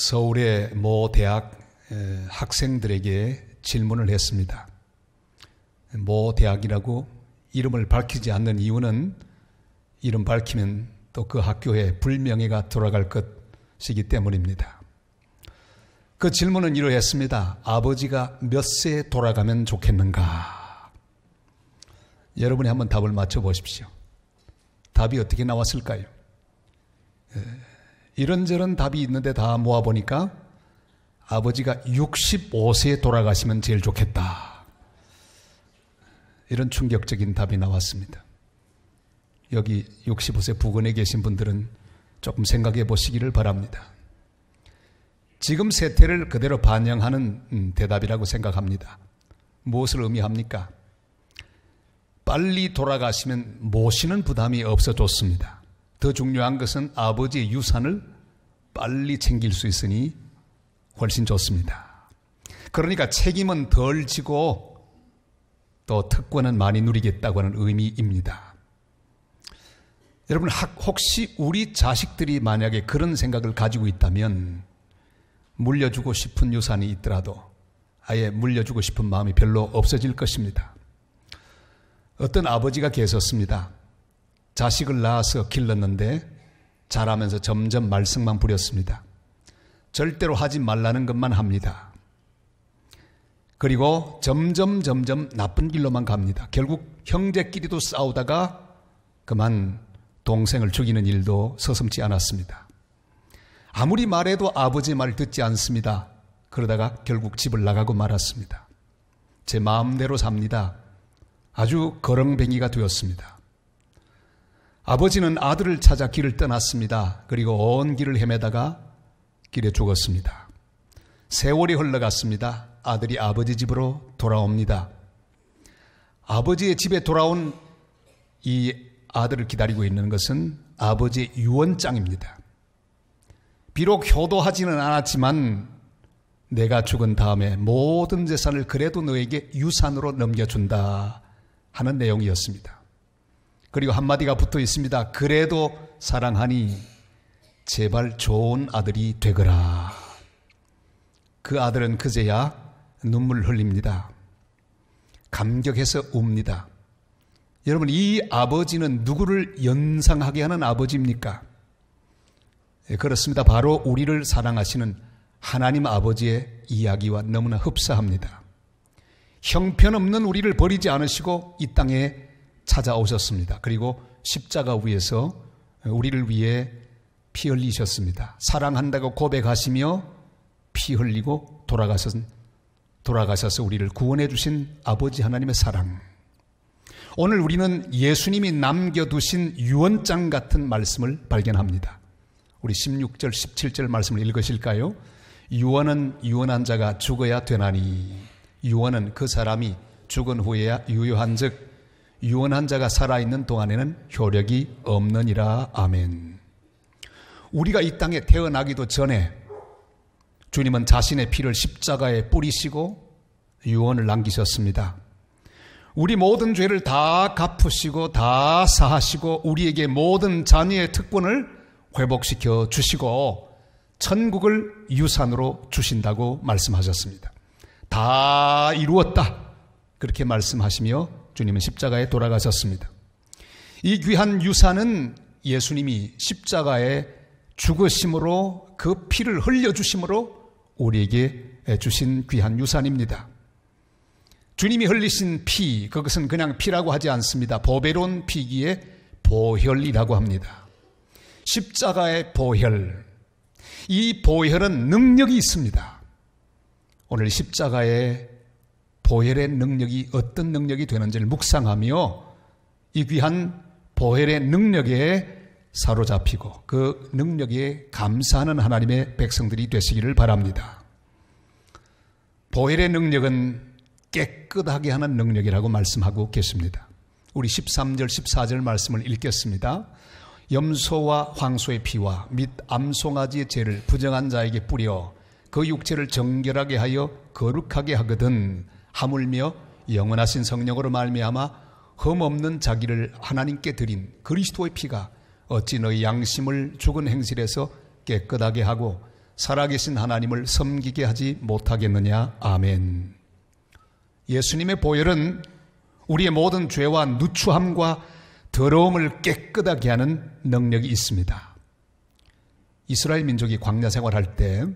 서울의 모 대학 학생들에게 질문을 했습니다. 모 대학이라고 이름을 밝히지 않는 이유는 이름 밝히면 또 그 학교에 불명예가 돌아갈 것이기 때문입니다. 그 질문은 이러했습니다. 아버지가 몇 세에 돌아가면 좋겠는가? 여러분이 한번 답을 맞춰보십시오. 답이 어떻게 나왔을까요? 이런저런 답이 있는데 다 모아보니까 아버지가 65세에 돌아가시면 제일 좋겠다. 이런 충격적인 답이 나왔습니다. 여기 65세 부근에 계신 분들은 조금 생각해 보시기를 바랍니다. 지금 세태를 그대로 반영하는 대답이라고 생각합니다. 무엇을 의미합니까? 빨리 돌아가시면 모시는 부담이 없어졌습니다. 더 중요한 것은 아버지의 유산을 빨리 챙길 수 있으니 훨씬 좋습니다. 그러니까 책임은 덜 지고 또 특권은 많이 누리겠다고 하는 의미입니다. 여러분, 혹시 우리 자식들이 만약에 그런 생각을 가지고 있다면 물려주고 싶은 유산이 있더라도 아예 물려주고 싶은 마음이 별로 없어질 것입니다. 어떤 아버지가 계셨습니다. 자식을 낳아서 길렀는데 자라면서 점점 말썽만 부렸습니다. 절대로 하지 말라는 것만 합니다. 그리고 점점 나쁜 길로만 갑니다. 결국 형제끼리도 싸우다가 그만 동생을 죽이는 일도 서슴지 않았습니다. 아무리 말해도 아버지의 말을 듣지 않습니다. 그러다가 결국 집을 나가고 말았습니다. 제 마음대로 삽니다. 아주 거렁뱅이가 되었습니다. 아버지는 아들을 찾아 길을 떠났습니다. 그리고 온 길을 헤매다가 길에 죽었습니다. 세월이 흘러갔습니다. 아들이 아버지 집으로 돌아옵니다. 아버지의 집에 돌아온 이 아들을 기다리고 있는 것은 아버지의 유언장입니다. 비록 효도하지는 않았지만 내가 죽은 다음에 모든 재산을 그래도 너에게 유산으로 넘겨준다 하는 내용이었습니다. 그리고 한마디가 붙어 있습니다. 그래도 사랑하니 제발 좋은 아들이 되거라. 그 아들은 그제야 눈물 흘립니다. 감격해서 웁니다. 여러분, 이 아버지는 누구를 연상하게 하는 아버지입니까? 그렇습니다. 바로 우리를 사랑하시는 하나님 아버지의 이야기와 너무나 흡사합니다. 형편없는 우리를 버리지 않으시고 이 땅에 찾아오셨습니다. 그리고 십자가 위에서 우리를 위해 피 흘리셨습니다. 사랑한다고 고백하시며 피 흘리고 돌아가셔서 우리를 구원해 주신 아버지 하나님의 사랑. 오늘 우리는 예수님이 남겨두신 유언장 같은 말씀을 발견합니다. 우리 16절, 17절 말씀을 읽으실까요? 유언은 유언한 자가 죽어야 되나니 유언은 그 사람이 죽은 후에야 유효한 즉 유언한 자가 살아있는 동안에는 효력이 없느니라. 아멘. 우리가 이 땅에 태어나기도 전에 주님은 자신의 피를 십자가에 뿌리시고 유언을 남기셨습니다. 우리 모든 죄를 다 갚으시고 다 사하시고 우리에게 모든 자녀의 특권을 회복시켜 주시고 천국을 유산으로 주신다고 말씀하셨습니다. 다 이루었다. 그렇게 말씀하시며 주님은 십자가에 돌아가셨습니다. 이 귀한 유산은 예수님이 십자가에 죽으심으로 그 피를 흘려주심으로 우리에게 주신 귀한 유산입니다. 주님이 흘리신 피, 그것은 그냥 피라고 하지 않습니다. 보배로운 피기에 보혈이라고 합니다. 십자가의 보혈, 이 보혈은 능력이 있습니다. 오늘 십자가의 보혈의 능력이 어떤 능력이 되는지를 묵상하며 이 귀한 보혈의 능력에 사로잡히고 그 능력에 감사하는 하나님의 백성들이 되시기를 바랍니다. 보혈의 능력은 깨끗하게 하는 능력이라고 말씀하고 계십니다. 우리 13절 14절 말씀을 읽겠습니다. 염소와 황소의 피와 및 암송아지의 죄를 부정한 자에게 뿌려 그 육체를 정결하게 하여 거룩하게 하거든 하물며 영원하신 성령으로 말미암아 흠없는 자기를 하나님께 드린 그리스도의 피가 어찌 너희 양심을 죽은 행실에서 깨끗하게 하고 살아계신 하나님을 섬기게 하지 못하겠느냐. 아멘. 예수님의 보혈은 우리의 모든 죄와 누추함과 더러움을 깨끗하게 하는 능력이 있습니다. 이스라엘 민족이 광야 생활할 때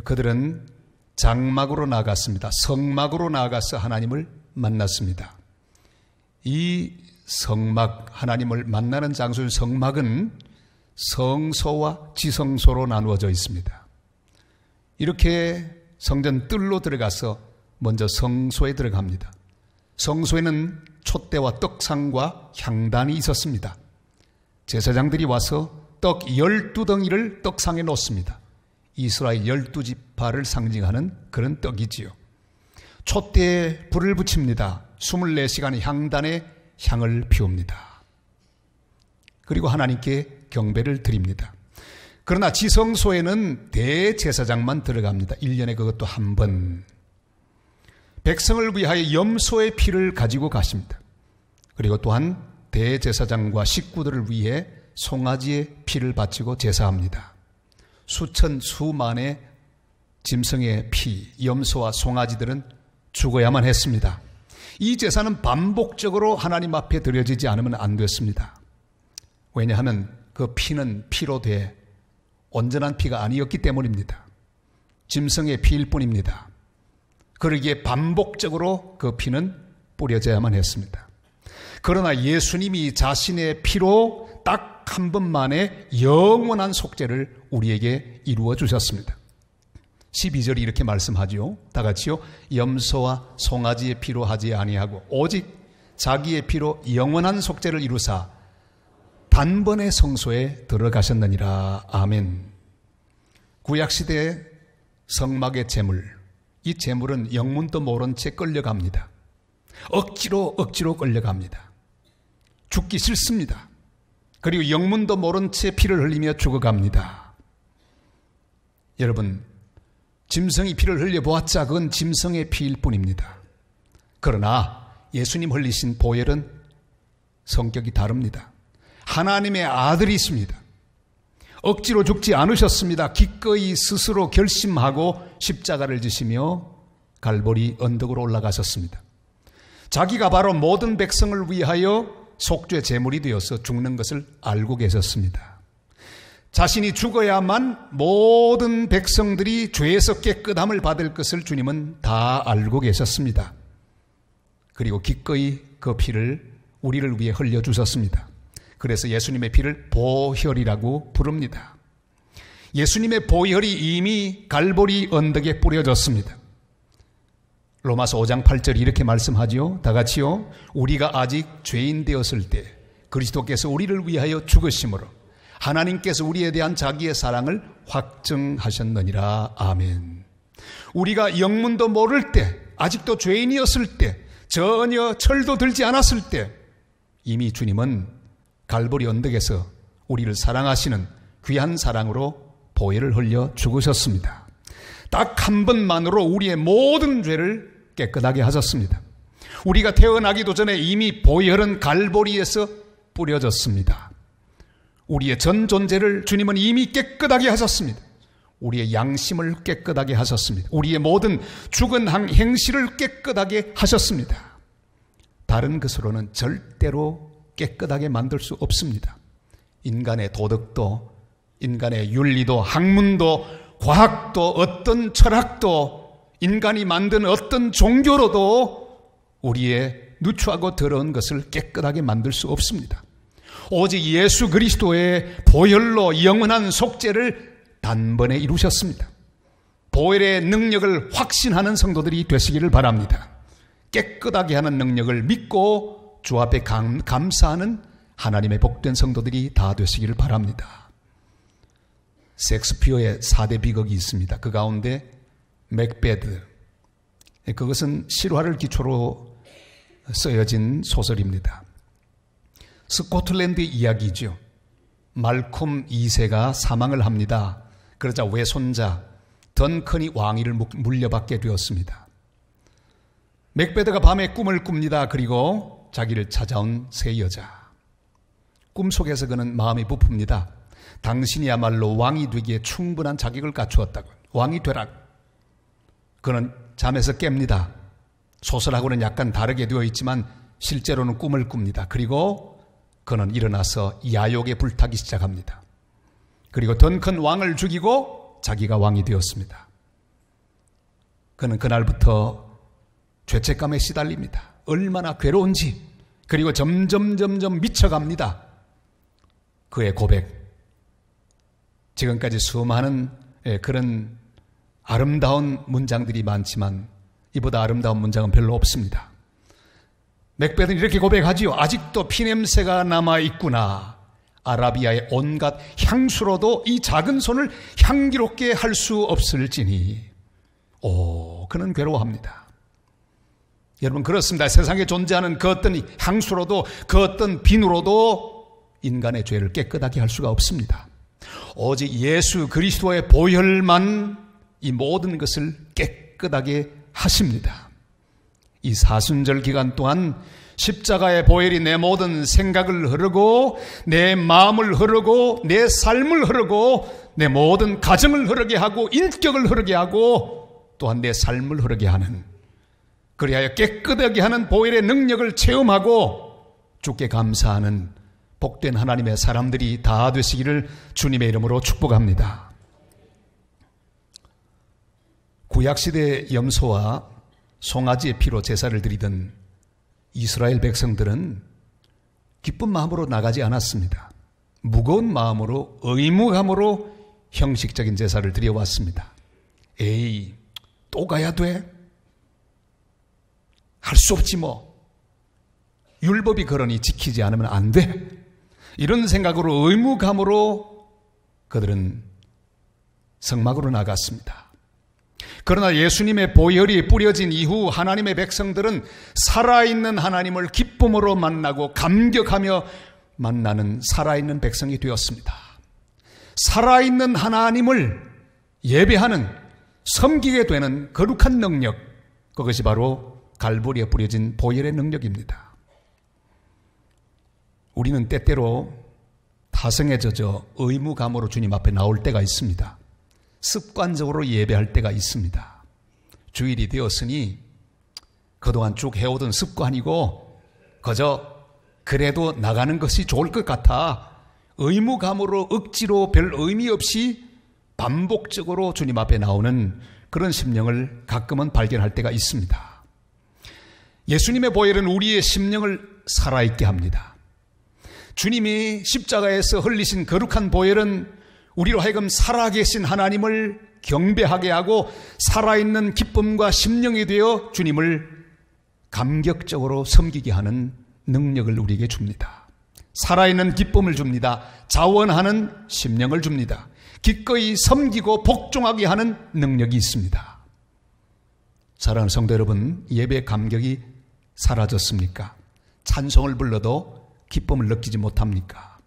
그들은 장막으로 나아갔습니다. 성막으로 나아가서 하나님을 만났습니다. 이 성막, 하나님을 만나는 장소의 성막은 성소와 지성소로 나누어져 있습니다. 이렇게 성전 뜰로 들어가서 먼저 성소에 들어갑니다. 성소에는 촛대와 떡상과 향단이 있었습니다. 제사장들이 와서 떡 12덩이를 떡상에 놓습니다. 이스라엘 12지파를 상징하는 그런 떡이지요. 촛대에 불을 붙입니다. 24시간 향단에 향을 피웁니다. 그리고 하나님께 경배를 드립니다. 그러나 지성소에는 대제사장만 들어갑니다. 1년에 그것도 한 번. 백성을 위하여 염소의 피를 가지고 가십니다. 그리고 또한 대제사장과 식구들을 위해 송아지의 피를 바치고 제사합니다. 수천 수만의 짐승의 피, 염소와 송아지들은 죽어야만 했습니다. 이 제사는 반복적으로 하나님 앞에 드려지지 않으면 안 됐습니다. 왜냐하면 그 피는 피로 돼 온전한 피가 아니었기 때문입니다. 짐승의 피일 뿐입니다. 그러기에 반복적으로 그 피는 뿌려져야만 했습니다. 그러나 예수님이 자신의 피로 딱 한 번만에 영원한 속죄를 우리에게 이루어 주셨습니다. 12절이 이렇게 말씀하죠. 다 같이요. 염소와 송아지의 피로 하지 아니하고 오직 자기의 피로 영원한 속죄를 이루사 단번에 성소에 들어가셨느니라. 아멘. 구약시대의 성막의 제물, 이 제물은 영문도 모른 채 끌려갑니다. 억지로 끌려갑니다. 죽기 싫습니다. 그리고 영문도 모른 채 피를 흘리며 죽어갑니다. 여러분, 짐승이 피를 흘려보았자 그건 짐승의 피일 뿐입니다. 그러나 예수님 흘리신 보혈은 성격이 다릅니다. 하나님의 아들이 있습니다. 억지로 죽지 않으셨습니다. 기꺼이 스스로 결심하고 십자가를 지시며 갈보리 언덕으로 올라가셨습니다. 자기가 바로 모든 백성을 위하여 속죄 제물이 되어서 죽는 것을 알고 계셨습니다. 자신이 죽어야만 모든 백성들이 죄에서 깨끗함을 받을 것을 주님은 다 알고 계셨습니다. 그리고 기꺼이 그 피를 우리를 위해 흘려주셨습니다. 그래서 예수님의 피를 보혈이라고 부릅니다. 예수님의 보혈이 이미 갈보리 언덕에 뿌려졌습니다. 로마서 5장 8절이 이렇게 말씀하지요. 다 같이요. 우리가 아직 죄인 되었을 때 그리스도께서 우리를 위하여 죽으심으로 하나님께서 우리에 대한 자기의 사랑을 확증하셨느니라. 아멘. 우리가 영문도 모를 때, 아직도 죄인이었을 때, 전혀 철도 들지 않았을 때 이미 주님은 갈보리 언덕에서 우리를 사랑하시는 귀한 사랑으로 보혈을 흘려 죽으셨습니다. 딱 한 번만으로 우리의 모든 죄를 깨끗하게 하셨습니다. 우리가 태어나기도 전에 이미 보혈은 갈보리에서 뿌려졌습니다. 우리의 전 존재를 주님은 이미 깨끗하게 하셨습니다. 우리의 양심을 깨끗하게 하셨습니다. 우리의 모든 죽은 행실을 깨끗하게 하셨습니다. 다른 것으로는 절대로 깨끗하게 만들 수 없습니다. 인간의 도덕도, 인간의 윤리도, 학문도, 과학도, 어떤 철학도, 인간이 만든 어떤 종교로도 우리의 누추하고 더러운 것을 깨끗하게 만들 수 없습니다. 오직 예수 그리스도의 보혈로 영원한 속죄를 단번에 이루셨습니다. 보혈의 능력을 확신하는 성도들이 되시기를 바랍니다. 깨끗하게 하는 능력을 믿고 주 앞에 감사하는 하나님의 복된 성도들이 다 되시기를 바랍니다. 셰익스피어의 4대 비극이 있습니다. 그 가운데 맥베드, 그것은 실화를 기초로 쓰여진 소설입니다. 스코틀랜드 이야기죠. 말콤 2세가 사망을 합니다. 그러자 외손자 던컨이 왕위를 물려받게 되었습니다. 맥베드가 밤에 꿈을 꿉니다. 그리고 자기를 찾아온 새 여자. 꿈속에서 그는 마음이 부풉니다. 당신이야말로 왕이 되기에 충분한 자격을 갖추었다고. 왕이 되라. 그는 잠에서 깹니다. 소설하고는 약간 다르게 되어 있지만 실제로는 꿈을 꿉니다. 그리고 그는 일어나서 야욕에 불타기 시작합니다. 그리고 덩큰 왕을 죽이고 자기가 왕이 되었습니다. 그는 그날부터 죄책감에 시달립니다. 얼마나 괴로운지. 그리고 점점 미쳐갑니다. 그의 고백. 지금까지 수많은 그런 아름다운 문장들이 많지만 이보다 아름다운 문장은 별로 없습니다. 맥베드는 이렇게 고백하지요. 아직도 피냄새가 남아있구나. 아라비아의 온갖 향수로도 이 작은 손을 향기롭게 할 수 없을지니. 그는 괴로워합니다. 여러분, 그렇습니다. 세상에 존재하는 그 어떤 향수로도, 그 어떤 비누로도 인간의 죄를 깨끗하게 할 수가 없습니다. 오직 예수 그리스도의 보혈만 이 모든 것을 깨끗하게 하십니다. 이 사순절 기간 동안 십자가의 보혈이 내 모든 생각을 흐르고 내 마음을 흐르고 내 삶을 흐르고 내 모든 가정을 흐르게 하고 인격을 흐르게 하고 또한 내 삶을 흐르게 하는, 그리하여 깨끗하게 하는 보혈의 능력을 체험하고 주께 감사하는 복된 하나님의 사람들이 다 되시기를 주님의 이름으로 축복합니다. 구약시대 염소와 송아지의 피로 제사를 드리던 이스라엘 백성들은 기쁜 마음으로 나가지 않았습니다. 무거운 마음으로, 의무감으로 형식적인 제사를 드려왔습니다. 에이, 또 가야 돼? 할 수 없지 뭐. 율법이 그러니 지키지 않으면 안 돼. 이런 생각으로, 의무감으로 그들은 성막으로 나갔습니다. 그러나 예수님의 보혈이 뿌려진 이후 하나님의 백성들은 살아있는 하나님을 기쁨으로 만나고 감격하며 만나는 살아있는 백성이 되었습니다. 살아있는 하나님을 예배하는, 섬기게 되는 거룩한 능력, 그것이 바로 갈보리에 뿌려진 보혈의 능력입니다. 우리는 때때로 타성에 젖어 의무감으로 주님 앞에 나올 때가 있습니다. 습관적으로 예배할 때가 있습니다. 주일이 되었으니 그동안 쭉 해오던 습관이고 그저 그래도 나가는 것이 좋을 것 같아 의무감으로 억지로 별 의미 없이 반복적으로 주님 앞에 나오는 그런 심령을 가끔은 발견할 때가 있습니다. 예수님의 보혈은 우리의 심령을 살아있게 합니다. 주님이 십자가에서 흘리신 거룩한 보혈은 우리로 하여금 살아계신 하나님을 경배하게 하고 살아있는 기쁨과 심령이 되어 주님을 감격적으로 섬기게 하는 능력을 우리에게 줍니다. 살아있는 기쁨을 줍니다. 자원하는 심령을 줍니다. 기꺼이 섬기고 복종하게 하는 능력이 있습니다. 사랑하는 성도 여러분, 예배 감격이 사라졌습니까? 찬송을 불러도 기쁨을 느끼지 못합니까?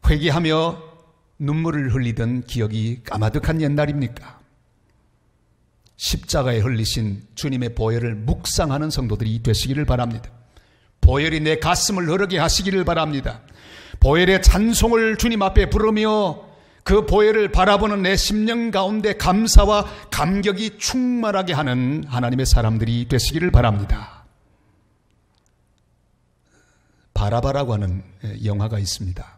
회개하며 눈물을 흘리던 기억이 까마득한 옛날입니까? 십자가에 흘리신 주님의 보혈을 묵상하는 성도들이 되시기를 바랍니다. 보혈이 내 가슴을 흐르게 하시기를 바랍니다. 보혈의 찬송을 주님 앞에 부르며 그 보혈을 바라보는 내 심령 가운데 감사와 감격이 충만하게 하는 하나님의 사람들이 되시기를 바랍니다. 바라바라고 하는 영화가 있습니다.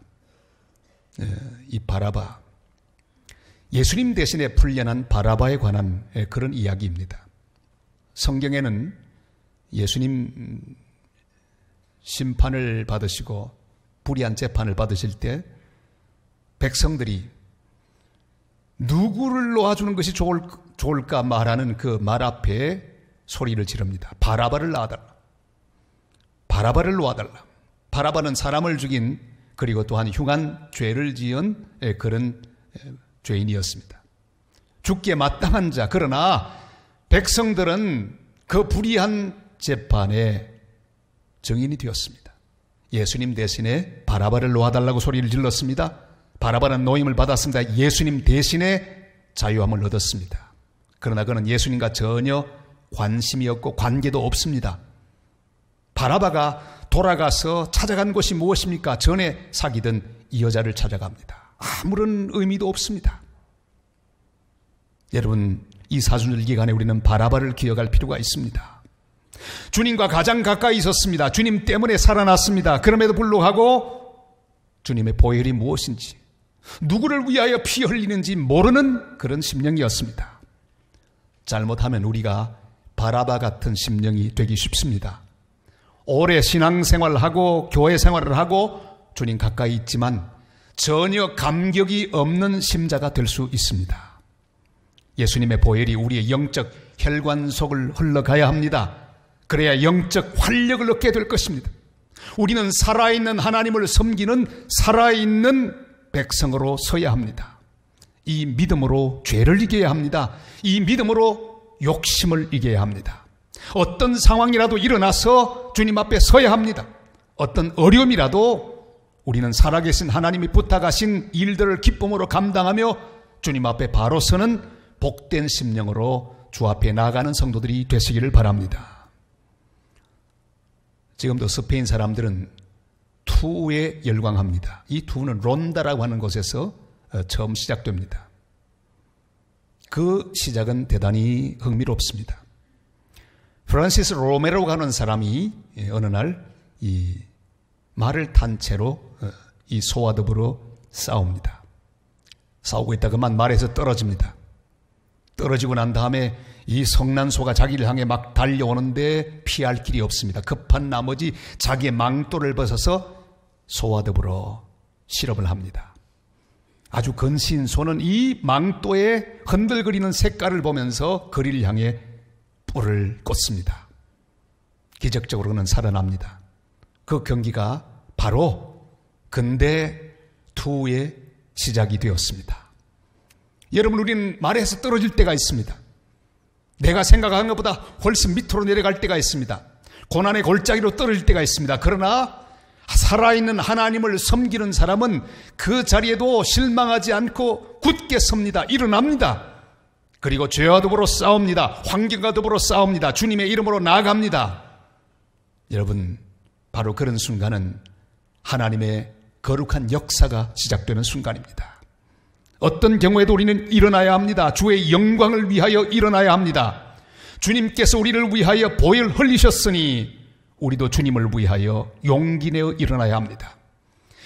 이 바라바, 예수님 대신에 풀려난 바라바에 관한 그런 이야기입니다. 성경에는 예수님 심판을 받으시고 불의한 재판을 받으실 때 백성들이 누구를 놓아주는 것이 좋을까 말하는 그 말 앞에 소리를 지릅니다. 바라바를 놔달라. 바라바를 놓아달라. 바라바는 사람을 죽인, 그리고 또한 흉한 죄를 지은 그런 죄인이었습니다. 죽기에 마땅한 자. 그러나 백성들은 그 불의한 재판의 증인이 되었습니다. 예수님 대신에 바라바를 놓아달라고 소리를 질렀습니다. 바라바는 노임을 받았습니다. 예수님 대신에 자유함을 얻었습니다. 그러나 그는 예수님과 전혀 관심이 없고 관계도 없습니다. 바라바가 돌아가서 찾아간 곳이 무엇입니까? 전에 사귀던 이 여자를 찾아갑니다. 아무런 의미도 없습니다. 여러분, 이 사순절 기간에 우리는 바라바를 기억할 필요가 있습니다. 주님과 가장 가까이 있었습니다. 주님 때문에 살아났습니다. 그럼에도 불구하고 주님의 보혈이 무엇인지, 누구를 위하여 피 흘리는지 모르는 그런 심령이었습니다. 잘못하면 우리가 바라바 같은 심령이 되기 쉽습니다. 오래 신앙생활하고 교회 생활을 하고 주님 가까이 있지만 전혀 감격이 없는 심자가 될 수 있습니다. 예수님의 보혈이 우리의 영적 혈관 속을 흘러가야 합니다. 그래야 영적 활력을 얻게 될 것입니다. 우리는 살아있는 하나님을 섬기는 살아있는 백성으로 서야 합니다. 이 믿음으로 죄를 이겨야 합니다. 이 믿음으로 욕심을 이겨야 합니다. 어떤 상황이라도 일어나서 주님 앞에 서야 합니다. 어떤 어려움이라도 우리는 살아계신 하나님이 부탁하신 일들을 기쁨으로 감당하며 주님 앞에 바로 서는 복된 심령으로 주 앞에 나아가는 성도들이 되시기를 바랍니다. 지금도 스페인 사람들은 투우에 열광합니다. 이 투우는 론다라고 하는 곳에서 처음 시작됩니다. 그 시작은 대단히 흥미롭습니다. 프란시스 로메로가 하는 사람이 어느 날 이 말을 탄 채로 이 소와 더불어 싸웁니다. 싸우고 있다 그만 말에서 떨어집니다. 떨어지고 난 다음에 이 성난 소가 자기를 향해 막 달려오는데 피할 길이 없습니다. 급한 나머지 자기의 망토를 벗어서 소와 더불어 실험을 합니다. 아주 근시인 소는 이 망토에 흔들거리는 색깔을 보면서 거리를 향해 뿔을 꽂습니다. 기적적으로 그는 살아납니다. 그 경기가 바로 근대 투우의 시작이 되었습니다. 여러분, 우리는 말에서 떨어질 때가 있습니다. 내가 생각한 것보다 훨씬 밑으로 내려갈 때가 있습니다. 고난의 골짜기로 떨어질 때가 있습니다. 그러나 살아있는 하나님을 섬기는 사람은 그 자리에도 실망하지 않고 굳게 섭니다. 일어납니다. 그리고 죄와 더불어 싸웁니다. 환경과 더불어 싸웁니다. 주님의 이름으로 나아갑니다. 여러분, 바로 그런 순간은 하나님의 거룩한 역사가 시작되는 순간입니다. 어떤 경우에도 우리는 일어나야 합니다. 주의 영광을 위하여 일어나야 합니다. 주님께서 우리를 위하여 보혈 흘리셨으니 우리도 주님을 위하여 용기 내어 일어나야 합니다.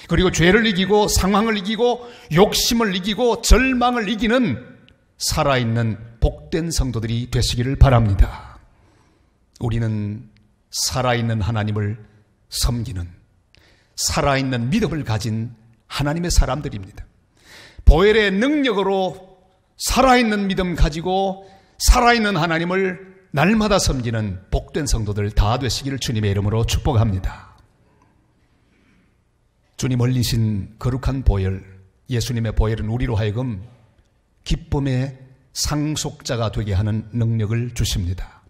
그리고 죄를 이기고 상황을 이기고 욕심을 이기고 절망을 이기는 살아있는 복된 성도들이 되시기를 바랍니다. 우리는 살아있는 하나님을 섬기는 살아있는 믿음을 가진 하나님의 사람들입니다. 보혈의 능력으로 살아있는 믿음 가지고 살아있는 하나님을 날마다 섬기는 복된 성도들 다 되시기를 주님의 이름으로 축복합니다. 주님 흘리신 거룩한 보혈, 예수님의 보혈은 우리로 하여금 기쁨의 상속자가 되게 하는 능력을 주십니다.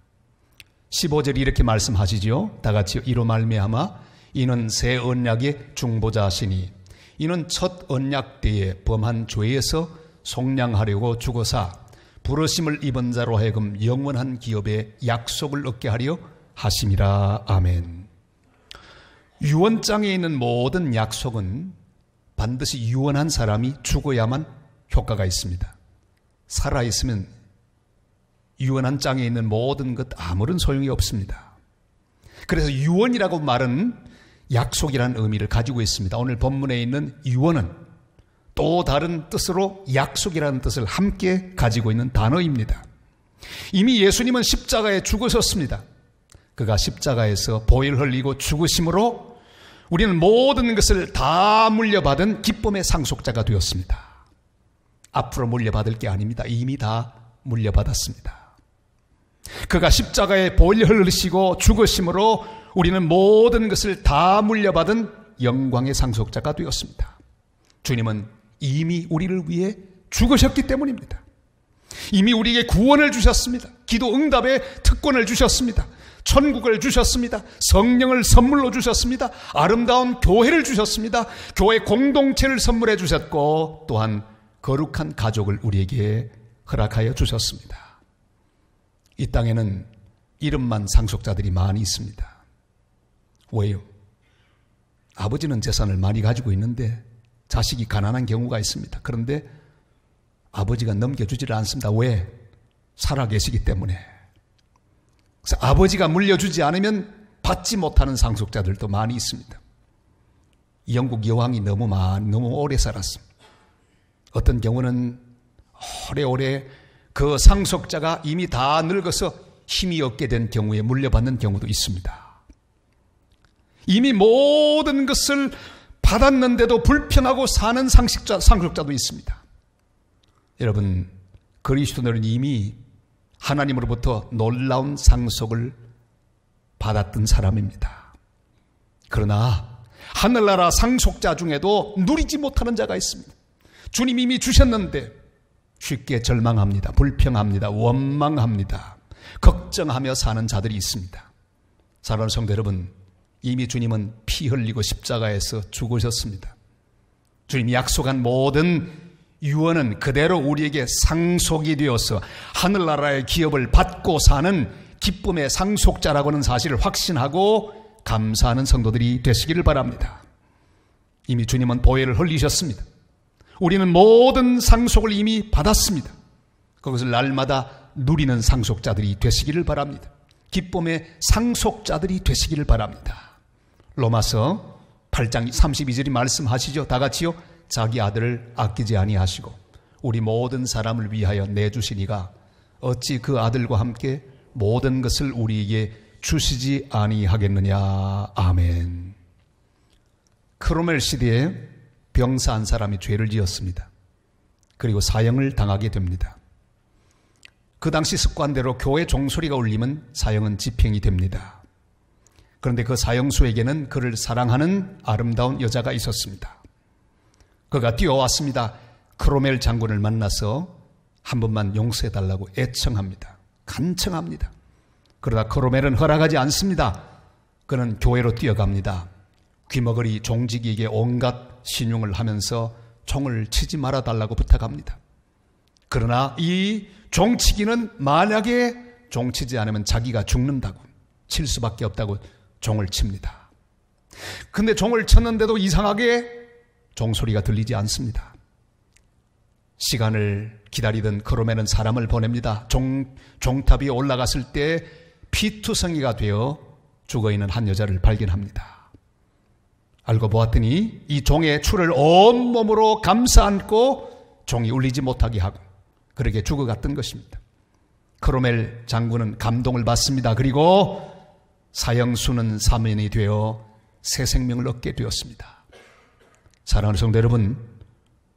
15절이 이렇게 말씀하시지요. 다 같이 이로 말미암아 이는 새 언약의 중보자시니 이는 첫 언약 때에 범한 죄에서 속량하려고 죽어사 부르심을 입은 자로 하여금 영원한 기업의 약속을 얻게 하려 하심이라. 아멘. 유언장에 있는 모든 약속은 반드시 유언한 사람이 죽어야만 효과가 있습니다. 살아있으면 유언한 장에 있는 모든 것 아무런 소용이 없습니다. 그래서 유언이라고 말은 약속이라는 의미를 가지고 있습니다. 오늘 본문에 있는 유언은 또 다른 뜻으로 약속이라는 뜻을 함께 가지고 있는 단어입니다. 이미 예수님은 십자가에 죽으셨습니다. 그가 십자가에서 보혈 흘리고 죽으심으로 우리는 모든 것을 다 물려받은 기쁨의 상속자가 되었습니다. 앞으로 물려받을 게 아닙니다. 이미 다 물려받았습니다. 그가 십자가에 보혈 흘리시고 죽으심으로 우리는 모든 것을 다 물려받은 영광의 상속자가 되었습니다. 주님은 이미 우리를 위해 죽으셨기 때문입니다. 이미 우리에게 구원을 주셨습니다. 기도 응답의 특권을 주셨습니다. 천국을 주셨습니다. 성령을 선물로 주셨습니다. 아름다운 교회를 주셨습니다. 교회 공동체를 선물해 주셨고 또한 거룩한 가족을 우리에게 허락하여 주셨습니다. 이 땅에는 이름만 상속자들이 많이 있습니다. 왜요? 아버지는 재산을 많이 가지고 있는데 자식이 가난한 경우가 있습니다. 그런데 아버지가 넘겨주지를 않습니다. 왜? 살아계시기 때문에. 그래서 아버지가 물려주지 않으면 받지 못하는 상속자들도 많이 있습니다. 영국 여왕이 너무 오래 살았습니다. 어떤 경우는 오래오래 그 상속자가 이미 다 늙어서 힘이 없게 된 경우에 물려받는 경우도 있습니다. 이미 모든 것을 받았는데도 불평하고 사는 상속자도 있습니다. 여러분, 그리스도인은 이미 하나님으로부터 놀라운 상속을 받았던 사람입니다. 그러나 하늘나라 상속자 중에도 누리지 못하는 자가 있습니다. 주님 이미 주셨는데 쉽게 절망합니다. 불평합니다. 원망합니다. 걱정하며 사는 자들이 있습니다. 사랑하는 성도 여러분, 이미 주님은 피 흘리고 십자가에서 죽으셨습니다. 주님이 약속한 모든 유언은 그대로 우리에게 상속이 되어서 하늘나라의 기업을 받고 사는 기쁨의 상속자라고 하는 사실을 확신하고 감사하는 성도들이 되시기를 바랍니다. 이미 주님은 보혈을 흘리셨습니다. 우리는 모든 상속을 이미 받았습니다. 그것을 날마다 누리는 상속자들이 되시기를 바랍니다. 기쁨의 상속자들이 되시기를 바랍니다. 로마서 8장 32절이 말씀하시죠. 다 같이요. 자기 아들을 아끼지 아니하시고 우리 모든 사람을 위하여 내주시니가 어찌 그 아들과 함께 모든 것을 우리에게 주시지 아니하겠느냐. 아멘. 크로멜 시대에 병사 한 사람이 죄를 지었습니다. 그리고 사형을 당하게 됩니다. 그 당시 습관대로 교회 종소리가 울리면 사형은 집행이 됩니다. 그런데 그 사형수에게는 그를 사랑하는 아름다운 여자가 있었습니다. 그가 뛰어왔습니다. 크로멜 장군을 만나서 한 번만 용서해달라고 애청합니다. 간청합니다. 그러다 크로멜은 허락하지 않습니다. 그는 교회로 뛰어갑니다. 귀머거리 종직에게 온갖 신용을 하면서 총을 치지 말아달라고 부탁합니다. 그러나 이 종치기는 만약에 종치지 않으면 자기가 죽는다고, 칠 수밖에 없다고 종을 칩니다. 근데 종을 쳤는데도 이상하게 종소리가 들리지 않습니다. 시간을 기다리던 크로멜은 사람을 보냅니다. 종탑 위에 올라갔을 때 피투성이가 되어 죽어있는 한 여자를 발견합니다. 알고 보았더니 이 종의 추를 온몸으로 감싸 안고 종이 울리지 못하게 하고 그렇게 죽어갔던 것입니다. 크로멜 장군은 감동을 받습니다. 그리고 사형수는 사면이 되어 새 생명을 얻게 되었습니다. 사랑하는 성도 여러분,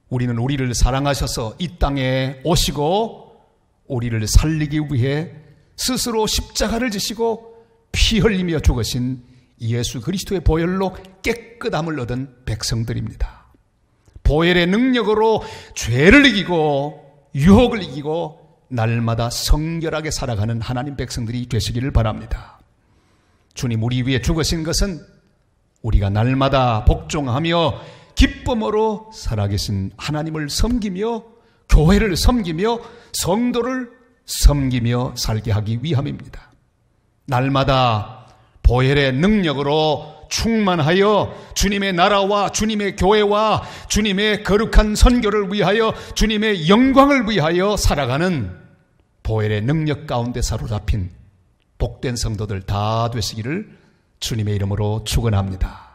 우리는 우리를 사랑하셔서 이 땅에 오시고 우리를 살리기 위해 스스로 십자가를 지시고 피 흘리며 죽으신 예수 그리스도의 보혈로 깨끗함을 얻은 백성들입니다. 보혈의 능력으로 죄를 이기고 유혹을 이기고 날마다 성결하게 살아가는 하나님 백성들이 되시기를 바랍니다. 주님 우리 위해 죽으신 것은 우리가 날마다 복종하며 기쁨으로 살아계신 하나님을 섬기며 교회를 섬기며 성도를 섬기며 살게 하기 위함입니다. 날마다 보혈의 능력으로 충만하여 주님의 나라와 주님의 교회와 주님의 거룩한 선교를 위하여 주님의 영광을 위하여 살아가는 보혈의 능력 가운데 사로잡힌 복된 성도들 다 되시기를 주님의 이름으로 축원합니다.